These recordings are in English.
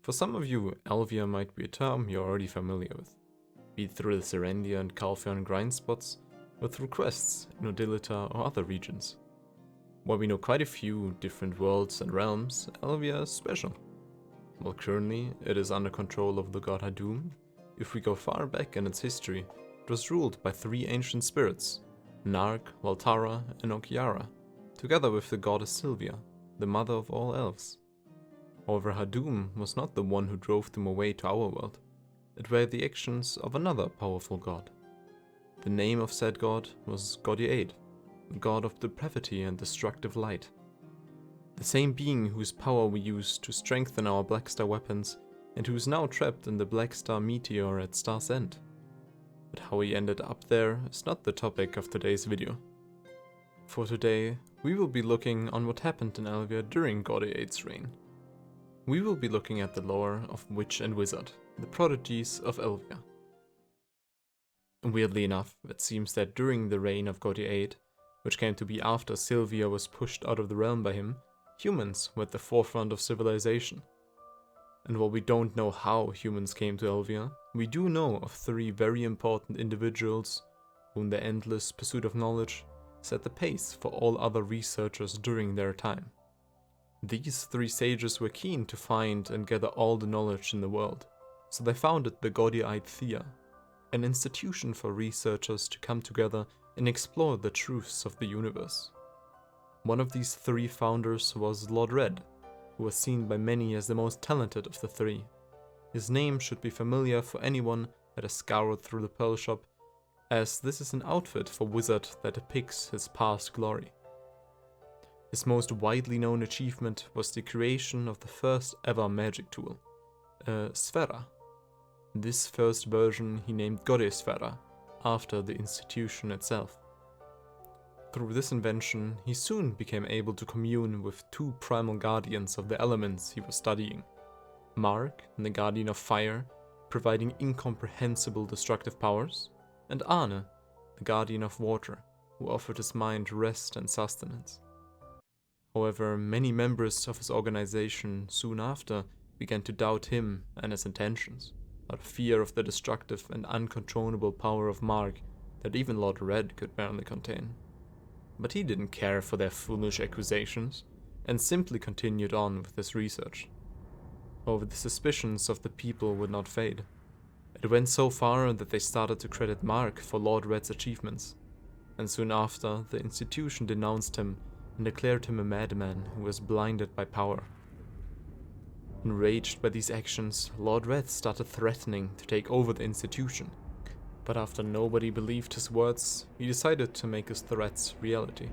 For some of you, Elvia might be a term you're already familiar with, be it through the Serendia and Calpheon grind spots, or through quests in Odilita or other regions. While we know quite a few different worlds and realms, Elvia is special. While currently it is under control of the god Hadum, if we go far back in its history, it was ruled by three ancient spirits, Narg, Valtara and Okiara, together with the goddess Sylvia, the mother of all elves. However, Hadum was not the one who drove them away to our world. It were the actions of another powerful god. The name of said god was Godiaid, the god of depravity and destructive light. The same being whose power we used to strengthen our Blackstar weapons and who is now trapped in the Blackstar meteor at Star's End. But how he ended up there is not the topic of today's video. For today, we will be looking on what happened in Elvia during Godiaid's reign. We will be looking at the lore of Witch and Wizard, the prodigies of Elvia. Weirdly enough, it seems that during the reign of Godiaid, which came to be after Sylvia was pushed out of the realm by him, humans were at the forefront of civilization. And while we don't know how humans came to Elvia, we do know of three very important individuals whom their endless pursuit of knowledge set the pace for all other researchers during their time. These three sages were keen to find and gather all the knowledge in the world, so they founded the Godiaid Thea, an institution for researchers to come together and explore the truths of the universe. One of these three founders was Lord Red, who was seen by many as the most talented of the three. His name should be familiar for anyone that has scoured through the Pearl Shop, as this is an outfit for wizard that depicts his past glory. His most widely known achievement was the creation of the first ever magic tool, a Sphera. This first version he named Godesphera, after the institution itself. Through this invention, he soon became able to commune with two primal guardians of the elements he was studying. Mark, the guardian of fire, providing incomprehensible destructive powers, and Arne, the guardian of water, who offered his mind rest and sustenance. However, many members of his organization soon after began to doubt him and his intentions, out of fear of the destructive and uncontrollable power of Mark that even Lord Red could barely contain. But he didn't care for their foolish accusations, and simply continued on with his research. However, the suspicions of the people would not fade. It went so far that they started to credit Mark for Lord Red's achievements, and soon after, the institution denounced him and declared him a madman who was blinded by power. Enraged by these actions, Lord Red started threatening to take over the institution, but after nobody believed his words, he decided to make his threats reality.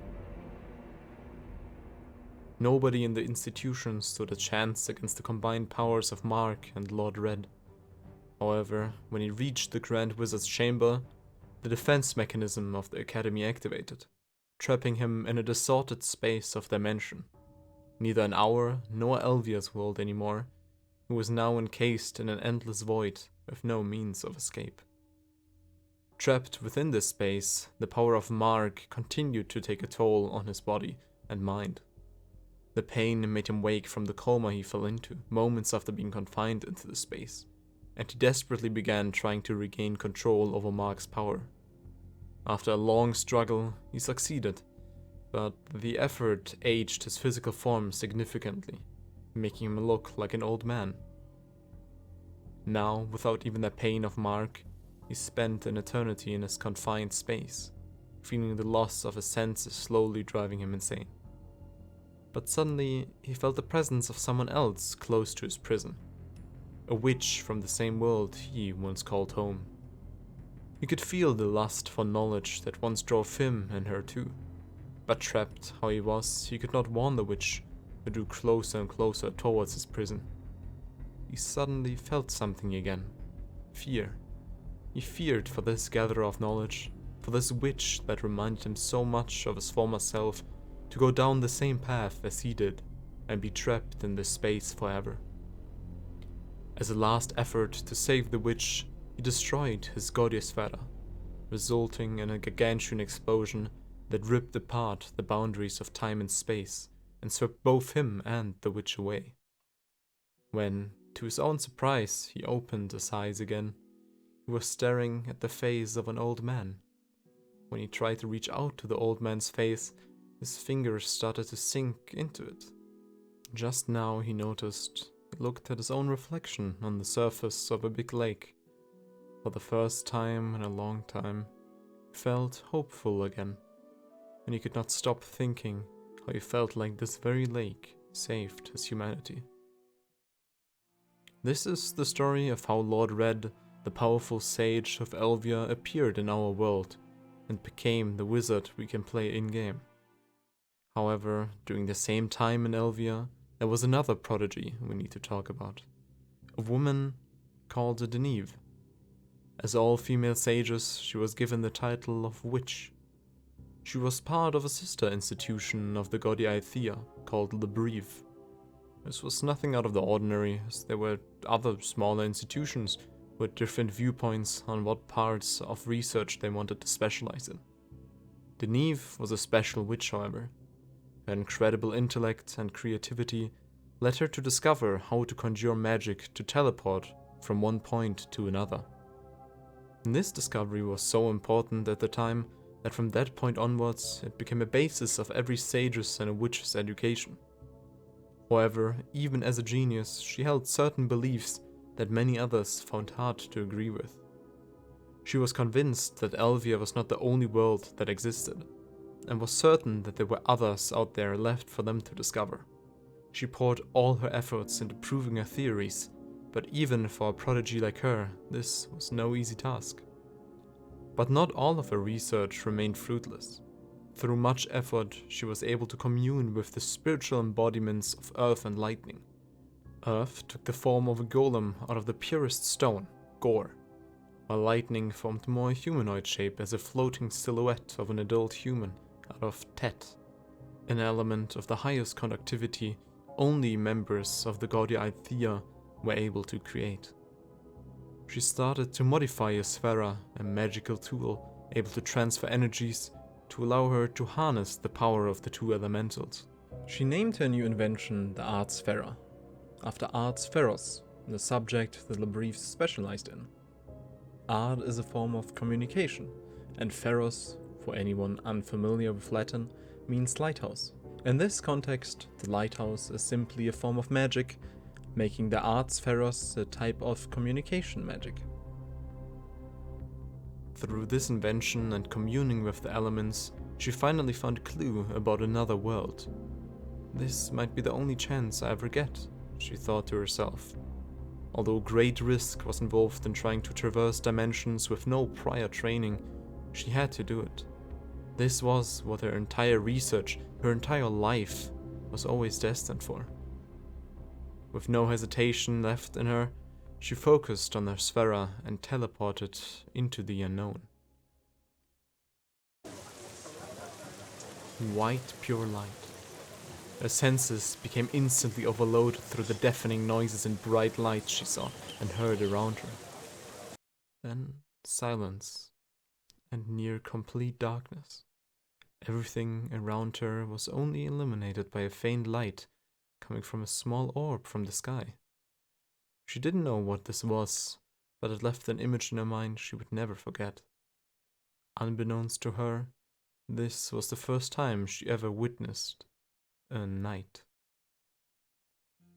Nobody in the institution stood a chance against the combined powers of Mark and Lord Red. However, when he reached the Grand Wizard's chamber, the defense mechanism of the Academy activated, trapping him in a distorted space of dimension. Neither an hour nor Elvia's world anymore, he was now encased in an endless void with no means of escape. Trapped within this space, the power of Mark continued to take a toll on his body and mind. The pain made him wake from the coma he fell into moments after being confined into the space, and he desperately began trying to regain control over Mark's power. After a long struggle, he succeeded, but the effort aged his physical form significantly, making him look like an old man. Now, without even the pain of Mark, he spent an eternity in his confined space, feeling the loss of his senses slowly driving him insane. But suddenly, he felt the presence of someone else close to his prison, a witch from the same world he once called home. He could feel the lust for knowledge that once drove him and her too, but trapped how he was, he could not warn the witch, who drew closer and closer towards his prison. He suddenly felt something again, fear. He feared for this gatherer of knowledge, for this witch that reminded him so much of his former self, to go down the same path as he did, and be trapped in this space forever. As a last effort to save the witch, he destroyed his Godiasphere, resulting in a gargantuan explosion that ripped apart the boundaries of time and space, and swept both him and the witch away. When, To his own surprise, he opened his eyes again. He was staring at the face of an old man. When he tried to reach out to the old man's face, his fingers started to sink into it. Just now he noticed he looked at his own reflection on the surface of a big lake. For the first time in a long time, he felt hopeful again, and he could not stop thinking how he felt like this very lake saved his humanity. This is the story of how Lord Red, the powerful sage of Elvia, appeared in our world and became the wizard we can play in-game. However, during the same time in Elvia, there was another prodigy we need to talk about. A woman called Deneve. As all female sages, she was given the title of Witch. She was part of a sister institution of the godai Thea called the Breve. This was nothing out of the ordinary, as there were other smaller institutions with different viewpoints on what parts of research they wanted to specialize in. Deneve was a special witch, however. Her incredible intellect and creativity led her to discover how to conjure magic to teleport from one point to another. And this discovery was so important at the time that from that point onwards it became a basis of every sage's and a witch's education. However, even as a genius, she held certain beliefs that many others found hard to agree with. She was convinced that Elvia was not the only world that existed, and was certain that there were others out there left for them to discover. She poured all her efforts into proving her theories, but even for a prodigy like her, this was no easy task. But not all of her research remained fruitless. Through much effort, she was able to commune with the spiritual embodiments of earth and lightning. Earth took the form of a golem out of the purest stone, Gore, while lightning formed more humanoid shape as a floating silhouette of an adult human out of Tet, an element of the highest conductivity only members of the godai Thea were able to create. She started to modify a Sphera, a magical tool able to transfer energies to allow her to harness the power of the two elementals. She named her new invention the Art Sphera, after Art Spheros, the subject that the Breve specialized in. Art is a form of communication, and Pharos, for anyone unfamiliar with Latin, means lighthouse. In this context, the lighthouse is simply a form of magic, making the Art Spheros a type of communication magic. Through this invention and communing with the elements, she finally found a clue about another world. This might be the only chance I ever get, she thought to herself. Although great risk was involved in trying to traverse dimensions with no prior training, she had to do it. This was what her entire research, her entire life, was always destined for. With no hesitation left in her, she focused on her Sphera and teleported into the unknown. White, pure light. Her senses became instantly overloaded through the deafening noises and bright lights she saw and heard around her. Then silence and near complete darkness. Everything around her was only illuminated by a faint light coming from a small orb from the sky. She didn't know what this was, but it left an image in her mind she would never forget. Unbeknownst to her, this was the first time she ever witnessed a night.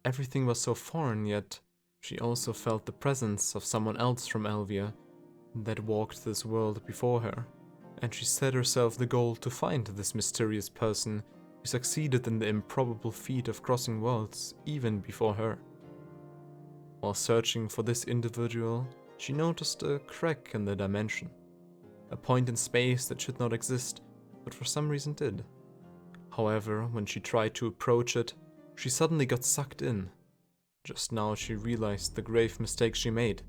Everything was so foreign, yet she also felt the presence of someone else from Elvia that walked this world before her, and she set herself the goal to find this mysterious person who succeeded in the improbable feat of crossing worlds even before her. While searching for this individual, she noticed a crack in the dimension, a point in space that should not exist, but for some reason did. However, when she tried to approach it, she suddenly got sucked in. Just now she realized the grave mistake she made,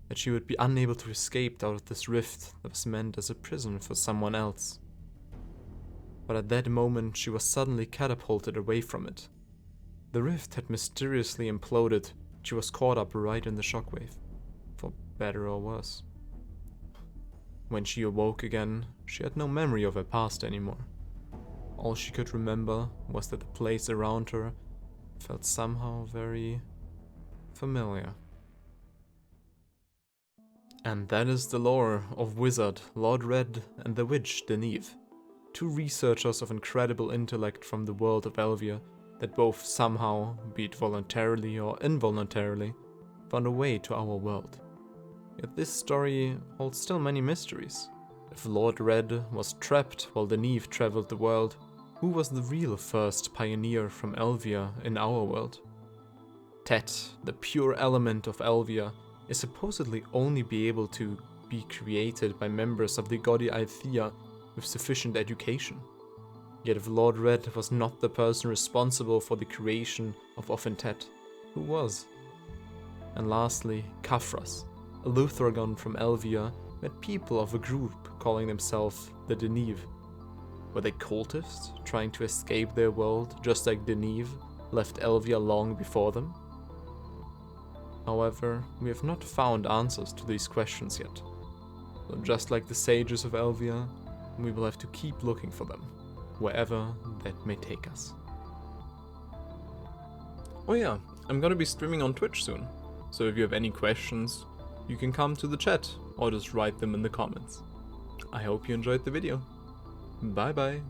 that she would be unable to escape out of this rift that was meant as a prison for someone else. But at that moment she was suddenly catapulted away from it. The rift had mysteriously imploded. She was caught up right in the shockwave, for better or worse. When she awoke again, she had no memory of her past anymore. All she could remember was that the place around her felt somehow very familiar. And that is the lore of Wizard, Lord Red, and the Witch, Deneve, two researchers of incredible intellect from the world of Elvia that both somehow, be it voluntarily or involuntarily, found a way to our world. Yet this story holds still many mysteries. If Lord Red was trapped while Deneve traveled the world, who was the real first pioneer from Elvia in our world? Tet, the pure element of Elvia, is supposedly only be able to be created by members of the Godi Althea with sufficient education. Yet if Lord Red was not the person responsible for the creation of Offentet, who was? And lastly, Kafras, a Luthragon from Elvia, met people of a group calling themselves the Deneve. Were they cultists trying to escape their world just like Deneve left Elvia long before them? However, we have not found answers to these questions yet. So just like the sages of Elvia, we will have to keep looking for them, wherever that may take us. Oh yeah, I'm gonna be streaming on Twitch soon, so if you have any questions, you can come to the chat or just write them in the comments. I hope you enjoyed the video. Bye bye.